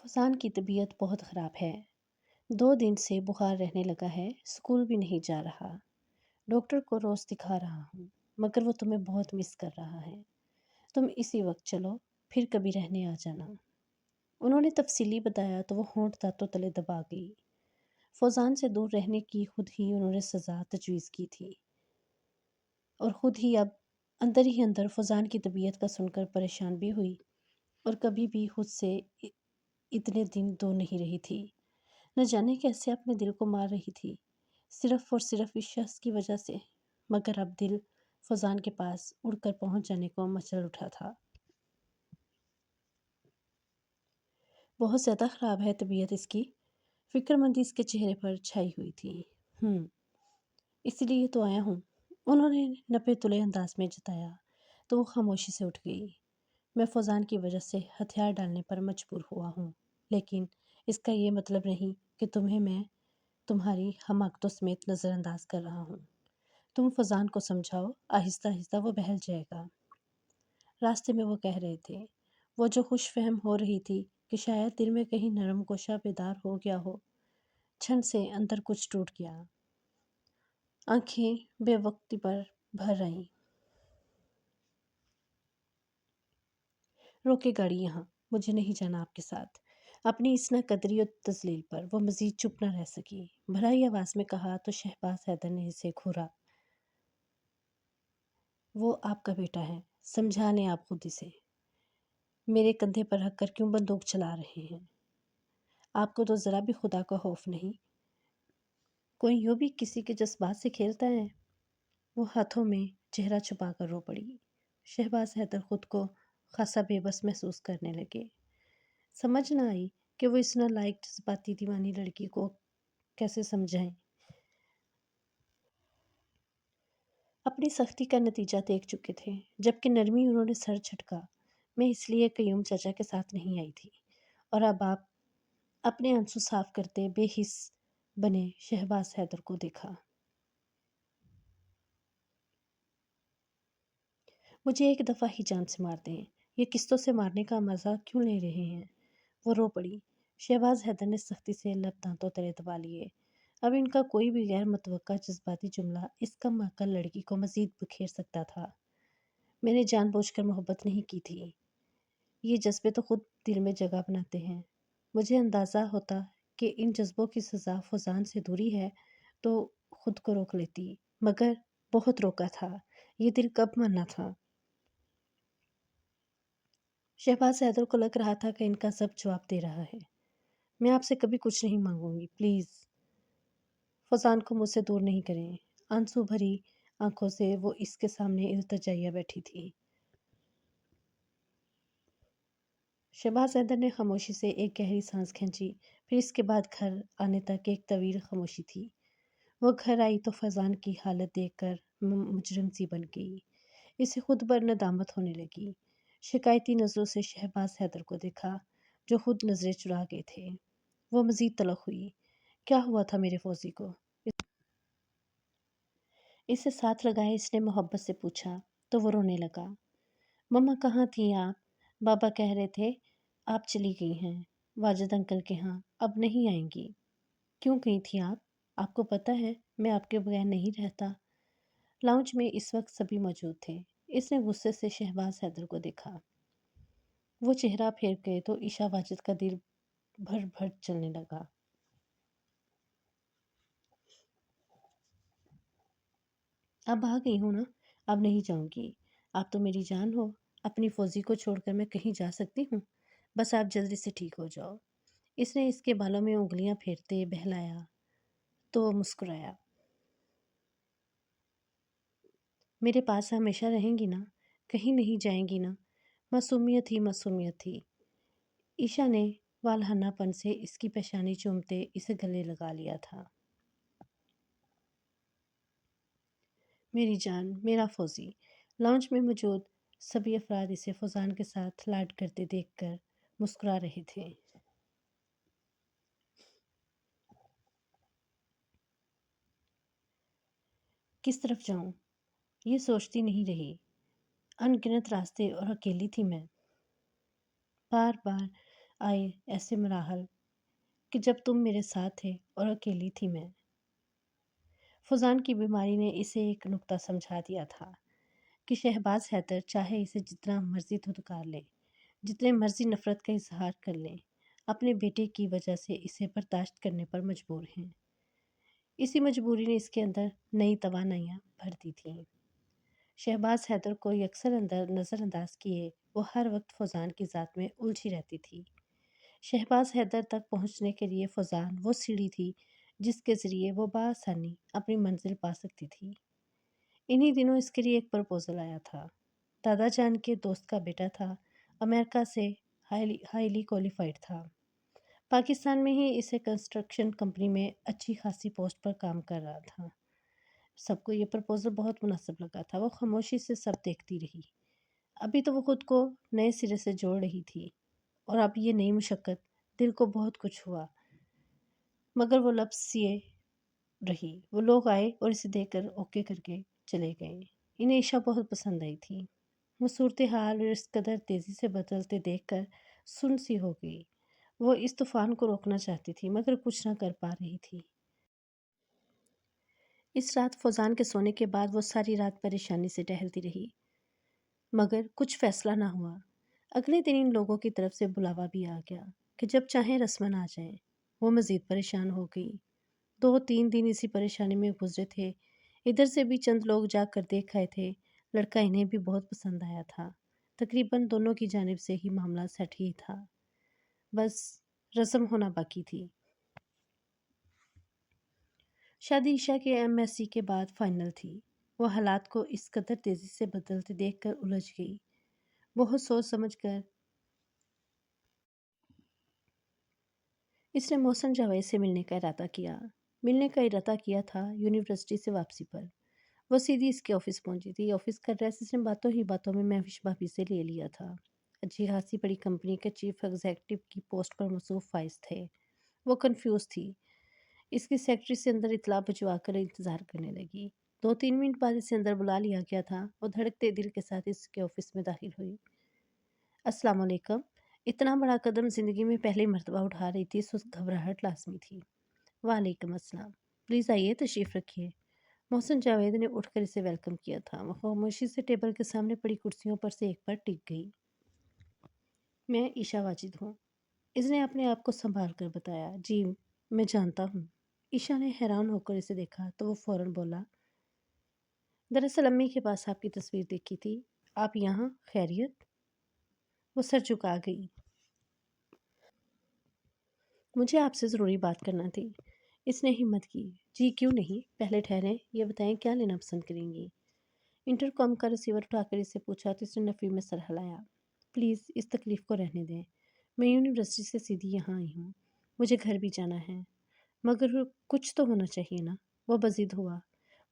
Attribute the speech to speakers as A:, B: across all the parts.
A: فضان کی طبیعت بہت خراب ہے۔ 2 دن سے بخار رہنے لگا ہے، اسکول بھی نہیں جا رہا۔ ڈاکٹر کو روز دکھا رہا ہوں مگر وہ تمہیں بہت مس کر رہا ہے۔ تم اسی وقت چلو، پھر کبھی رہنے آ جانا۔ انہوں نے تفصیلی بتایا تو وہ ہونٹ دانتوں تلے دبا گئی۔ فوزان سے دور رہنے کی خود ہی انہوں نے سزا تجویز کی تھی اور خود ہی اب اندر ہی اندر فوزان کی طبیعت کا سن کر پریشان بھی ہوئی اور کبھی بھی خود سے اتنے دن دور نہیں رہی تھی۔ نہ جانے کیسے اپنے دل کو مار رہی تھی، صرف اور صرف اس شخص کی وجہ سے، مگر اب دل فوزان کے پاس اڑ کر پہنچ جانے کو مچل اٹھا تھا۔ بہت زیادہ خراب ہے طبیعت اس کی، فکر مندی اس کے چہرے پر چھائی ہوئی تھی۔ اسی لیے تو آیا ہوں، انہوں نے نپے تلے انداز میں جتایا تو وہ خاموشی سے اٹھ گئی۔ میں فوزان کی وجہ سے ہتھیار ڈالنے پر مجبور ہوا ہوں، لیکن اس کا یہ مطلب نہیں کہ تمہیں میں تمہاری حماقتوں سمیت نظر انداز کر رہا ہوں۔ تم فوزان کو سمجھاؤ، آہستہ آہستہ وہ بہل جائے گا۔ راستے میں وہ کہہ رہے تھے، وہ جو خوش فہم ہو رہی تھی کہ شاید دل میں کہیں نرم گوشہ بیدار ہو گیا ہو، چھن سے اندر کچھ ٹوٹ گیا۔ آنکھیں بے وقتی پر بھر آئیں۔ روکے گاڑی یہاں، مجھے نہیں جانا آپ کے ساتھ۔ اپنی اس ناقدری و تذلیل پر وہ مزید چپ نہ رہ سکی۔ بھرائی آواز میں کہا تو شہباز حیدر نے اسے گھورا۔ وہ آپ کا بیٹا ہے، سمجھا لیں آپ خود اسے۔ میرے کندھے پر رکھ کر کیوں بندوق چلا رہے ہیں؟ آپ کو تو ذرا بھی خدا کا خوف نہیں؟ کوئی یوں بھی کسی کے جذبات سے کھیلتا ہے؟ وہ ہاتھوں میں چہرہ چھپا کر رو پڑی۔ شہباز حیدر خود کو خاصا بے بس محسوس کرنے لگے۔ سمجھ نہ آئی کہ وہ اس نالائق جذباتی دیوانی لڑکی کو کیسے سمجھائیں۔ اپنی سختی کا نتیجہ دیکھ چکے تھے، جبکہ نرمی انہوں نے سر جھٹکا۔ میں اس لیے قیوم چچا کے ساتھ نہیں آئی تھی، اور اب آپ اپنے آنسو صاف کرتے بے حس بنے شہباز حیدر کو دیکھا۔ مجھے ایک دفعہ ہی جان سے مار دیں، یہ قسطوں سے مارنے کا مزہ کیوں لے رہے ہیں؟ وہ رو پڑی۔ شہباز حیدر نے سختی سے لب دانتوں تلے دبا لیے۔ اب ان کا کوئی بھی غیر متوقع جذباتی جملہ اس کم عقل لڑکی کو مزید بکھیر سکتا تھا۔ میں نے جان بوجھ کر محبت نہیں کی تھی، یہ جذبے تو خود دل میں جگہ بناتے ہیں۔ مجھے اندازہ ہوتا کہ ان جذبوں کی سزا فوزان سے دوری ہے تو خود کو روک لیتی، مگر بہت روکا تھا، یہ دل کب ماننا تھا؟ شہباز حیدر کو لگ رہا تھا کہ ان کا سب جواب دے رہا ہے۔ میں آپ سے کبھی کچھ نہیں مانگوں گی، پلیز۔ فوزان کو مجھ سے دور نہیں کریں۔ آنسو بھری آنکھوں سے وہ اس کے سامنے التجائیہ بیٹھی تھی۔ شہباز حیدر نے خاموشی سے ایک گہری سانس کھینچی، پھر اس کے بعد گھر آنے تک ایک طویل خاموشی تھی۔ وہ گھر آئی تو فوزان کی حالت دیکھ کر مجرم سی بن گئی۔ اسے خود پر ندامت ہونے لگی۔ شکایتی نظروں سے شہباز حیدر کو دیکھا جو خود نظریں چرا گئے تھے۔ وہ مزید تلخ ہوئی۔ کیا ہوا تھا میرے فوزی کو؟ اسے ساتھ لگائے اس نے محبت سے پوچھا تو وہ رونے لگا۔ مما کہاں تھیں آپ؟ بابا کہہ رہے تھے آپ چلی گئی ہیں واجد انکل کے ہاں، اب نہیں آئیں گی۔ کیوں گئی تھیں آپ؟ آپ کو پتہ ہے میں آپ کے بغیر نہیں رہتا۔ لاؤنج میں اس وقت سبھی موجود تھے۔ اس نے غصے سے شہباز حیدر کو دیکھا۔ وہ چہرہ پھیر گئے تو عشا واجد کا دل بھر بھر چلنے لگا۔ اب آ گئی ہوں نا، اب نہیں جاؤں گی۔ آپ تو میری جان ہو، اپنی فوزی کو چھوڑ کر میں کہیں جا سکتی ہوں؟ بس آپ جلدی سے ٹھیک ہو جاؤ۔ اس نے اس کے بالوں میں انگلیاں پھیرتے بہلایا تو وہ مسکرایا۔ میرے پاس ہمیشہ رہیں گی نا، کہیں نہیں جائیں گی نا؟ معصومیت ہی معصومیت تھی۔ عشا نے والہانہ پن سے اس کی پیشانی چومتے اسے گلے لگا لیا تھا۔ میری جان، میرا فوزی۔ لاؤنج میں موجود سبھی افراد اسے فوزان کے ساتھ فلرٹ کرتے دیکھ کر مسکرا رہے تھے۔ کس طرف جاؤں؟ یہ سوچتی نہیں رہی۔ ان گنت راستے اور اکیلی تھی میں۔ بار بار آئے ایسے مراحل کہ جب تم میرے ساتھ تھے اور اکیلی تھی میں۔ فضان کی بیماری نے اسے ایک نکتہ سمجھا دیا تھا کہ شہباز حیدر چاہے اسے جتنا مرضی دھتکار لے، جتنے مرضی نفرت کا اظہار کر لیں، اپنے بیٹے کی وجہ سے اسے برداشت کرنے پر مجبور ہیں۔ اسی مجبوری نے اس کے اندر نئی توانائیاں بھر دی تھیں۔ شہباز حیدر کو یکسر نظر انداز کیے وہ ہر وقت فضان کی ذات میں الجھی رہتی تھی۔ شہباز حیدر تک پہنچنے کے لیے فضان وہ سیڑھی تھی جس کے ذریعے وہ بآسانی اپنی منزل پا سکتی تھی۔ انہی دنوں اس کے لیے ایک پرپوزل آیا تھا۔ دادا جان کے دوست کا بیٹا تھا، امریکہ سے ہائیلی کوالیفائڈ تھا۔ پاکستان میں ہی اسے کنسٹرکشن کمپنی میں اچھی خاصی پوسٹ پر کام کر رہا تھا۔ سب کو یہ پرپوزل بہت مناسب لگا تھا۔ وہ خاموشی سے سب دیکھتی رہی۔ ابھی تو وہ خود کو نئے سرے سے جوڑ رہی تھی اور اب یہ نئی مشقت دل کو بہت کچھ ہوا، مگر وہ لفظ سیے رہی۔ وہ لوگ آئے اور اسے دیکھ کر اوکے کر کے چلے گئے۔ انہیں عشا بہت پسند آئی تھی۔ وہ صورتحال اور اس قدر تیزی سے بدلتے دیکھ کر سن سی ہو گئی۔ وہ اس طوفان کو روکنا چاہتی تھی مگر کچھ نہ کر پا رہی تھی۔ اس رات فضان کے سونے کے بعد وہ ساری رات پریشانی سے ٹہلتی رہی مگر کچھ فیصلہ نہ ہوا۔ اگلے دن ان لوگوں کی طرف سے بلاوا بھی آ گیا کہ جب چاہیں رسماً آ جائیں۔ وہ مزید پریشان ہو گئی۔ 2-3 دن اسی پریشانی میں گزرے تھے۔ ادھر سے بھی چند لوگ جا کر دیکھ آئے تھے۔ لڑکا انہیں بھی بہت پسند آیا تھا۔ تقریباً دونوں کی جانب سے ہی معاملہ سیٹ ہی تھا، بس رسم ہونا باقی تھی۔ شادی عشا کے MSc کے بعد فائنل تھی۔ وہ حالات کو اس قدر تیزی سے بدلتے دیکھ کر الجھ گئی۔ بہت سوچ سمجھ کر اس نے محسن جاوید سے ملنے کا ارادہ کیا تھا یونیورسٹی سے واپسی پر۔ وہ سیدھی اس کے آفس پہنچی تھی۔ آفس کا ایڈریس اس نے باتوں ہی باتوں میں مہوش بھابھی سے لے لیا تھا۔ اچھی خاصی بڑی کمپنی کے چیف ایگزیکٹو کی پوسٹ پر مصروف فائز تھے۔ وہ کنفیوز تھی۔ اس کی سیکرٹری سے اندر اطلاع بھجوا کر انتظار کرنے لگی۔ 2-3 منٹ بعد اسے اندر بلا لیا گیا تھا۔ وہ دھڑکتے دل کے ساتھ اس کے آفس میں داخل ہوئی۔ السلام علیکم۔ اتنا بڑا قدم زندگی میں پہلی مرتبہ اٹھا رہی تھی، اس وقت گھبراہٹ لازمی تھی۔ وعلیکم السلام، پلیز آئیے، تشریف رکھیے۔ محسن جاوید نے اٹھ کر اسے ویلکم کیا تھا۔ وہ خاموشی سے ٹیبل کے سامنے پڑی کرسیوں پر سے ایک پر ٹک گئی۔ میں عشا واجد ہوں، اس نے اپنے آپ کو سنبھال کر بتایا۔ جی میں جانتا ہوں۔ عشا نے حیران ہو کر اسے دیکھا تو وہ فوراً بولا، دراصل امی کے پاس آپ کی تصویر دیکھی تھی۔ آپ یہاں خیریت؟ وہ سر جھکا گئی۔ مجھے آپ سے ضروری بات کرنا تھی۔ اس نے ہمت کی۔ جی کیوں نہیں، پہلے ٹھہریں، یہ بتائیں کیا لینا پسند کریں گی؟ انٹر کام کا ریسیور اٹھا کر اسے پوچھا تو اس نے نفی میں سر ہلایا۔ پلیز اس تکلیف کو رہنے دیں، میں یونیورسٹی سے سیدھی یہاں آئی ہوں، مجھے گھر بھی جانا ہے، مگر کچھ تو ہونا چاہیے نا۔ وہ بزید ہوا۔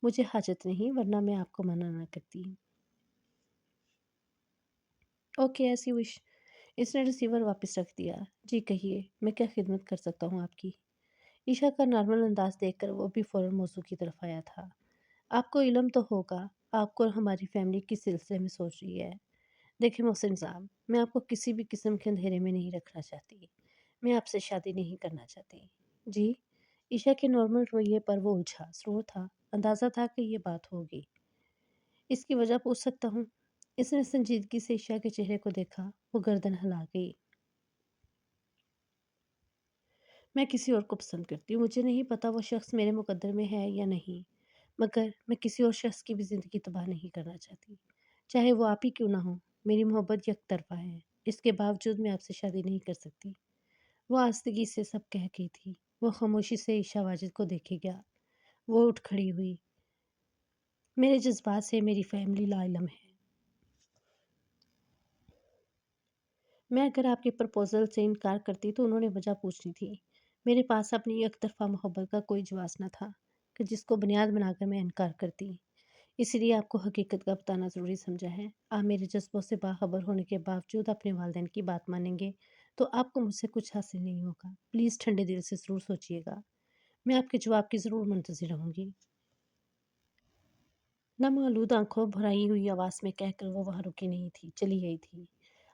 A: مجھے حاجت نہیں، ورنہ میں آپ کو منع نہ کرتی۔ اوکے ایسی وش۔ اس نے ریسیور واپس رکھ دیا۔ جی کہیے، میں کیا خدمت کر سکتا ہوں آپ کی؟ عشا کا نارمل انداز دیکھ کر وہ بھی فوراً موضوع کی طرف آیا تھا۔ آپ کو علم تو ہوگا، آپ کو ہماری فیملی کس سلسلے میں سوچ رہی ہے۔ دیکھیں محسن صاحب، میں آپ کو کسی بھی قسم کے اندھیرے میں نہیں رکھنا چاہتی۔ میں آپ سے شادی نہیں کرنا چاہتی۔ جی؟ عشا کے نارمل رویے پر وہ الجھا ضرور تھا، اندازہ تھا کہ یہ بات ہوگی۔ اس کی وجہ پوچھ سکتا ہوں؟ اس نے سنجیدگی سے عشا کے چہرے کو دیکھا۔ وہ گردن ہلا گئی۔ میں کسی اور کو پسند کرتی ہوں۔ مجھے نہیں پتا وہ شخص میرے مقدر میں ہے یا نہیں، مگر میں کسی اور شخص کی بھی زندگی تباہ نہیں کرنا چاہتی، چاہے وہ آپ ہی کیوں نہ ہو۔ میری محبت یک طرفہ ہے، اس کے باوجود میں آپ سے شادی نہیں کر سکتی۔ وہ آستگی سے سب کہہ گئی تھی۔ وہ خاموشی سے عشا واجد کو دیکھے گیا۔ وہ اٹھ کھڑی ہوئی۔ میرے جذبات سے میری فیملی لا علم ہے۔ میں اگر آپ کے پرپوزل سے انکار کرتی تو انہوں نے وجہ پوچھنی تھی۔ میرے پاس اپنی یک طرفہ محبت کا کوئی جواز نہ تھا کہ جس کو بنیاد بنا کر میں انکار کرتی۔ اس لیے آپ کو حقیقت کا بتانا ضروری سمجھا ہے۔ آپ میرے جذبوں سے باخبر ہونے کے باوجود اپنے والدین کی بات مانیں گے تو آپ کو مجھ سے کچھ حاصل نہیں ہوگا۔ پلیز ٹھنڈے دل سے ضرور سوچیے گا۔ میں آپ کے جواب کی ضرور منتظر رہوں گی۔ نم آلود آنکھوں بھرائی ہوئی آواز میں کہہ کر وہ وہاں رکی نہیں تھی، چلی گئی تھی۔